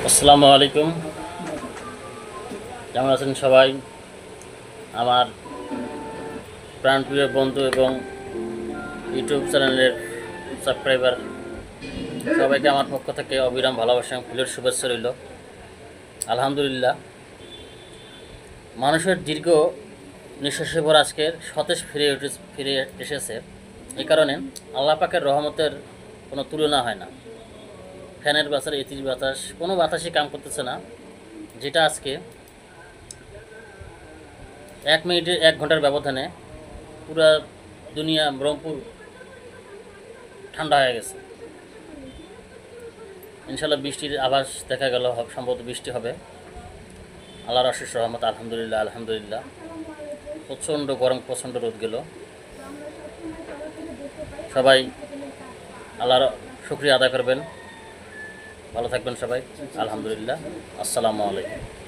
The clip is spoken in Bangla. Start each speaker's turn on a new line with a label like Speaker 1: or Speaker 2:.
Speaker 1: আসসালামু আলাইকুম। কেমন আছেন সবাই? আমার প্রাণপ্রিয় বন্ধু এবং ইউটিউব চ্যানেলের সাবস্ক্রাইবার সবাইকে আমার পক্ষ থেকে অবিরাম ভালোবাসা এবং ফুলের শুভেচ্ছা রইল। আলহামদুলিল্লাহ, মানুষের দীর্ঘ নিঃশ্বাসের পর আজকের সতেজ ফিরে এসেছে। এই কারণে আল্লাহ পাকের রহমতের কোনো তুলনা হয় না। ফ্যানের বাতাস, এতির বাতাস, কোনো বাতাসই কাম করতেছে না। যেটা আজকে 1 মিনিটে 1 ঘন্টার ব্যবধানে পুরা দুনিয়া রংপুর ঠান্ডা হয়ে গেছে। ইনশাল্লাহ বৃষ্টির আভাস দেখা গেল, সম্ভবত বৃষ্টি হবে। আল্লাহর অশেষ রহমত। আলহামদুলিল্লাহ আলহামদুলিল্লাহ। প্রচণ্ড গরম, প্রচণ্ড রোদ গেল। সবাই আল্লাহর শুকরিয়া আদায় করবেন। ভালো থাকবেন সবাই। আলহামদুলিল্লাহ। আসসালামু আলাইকুম।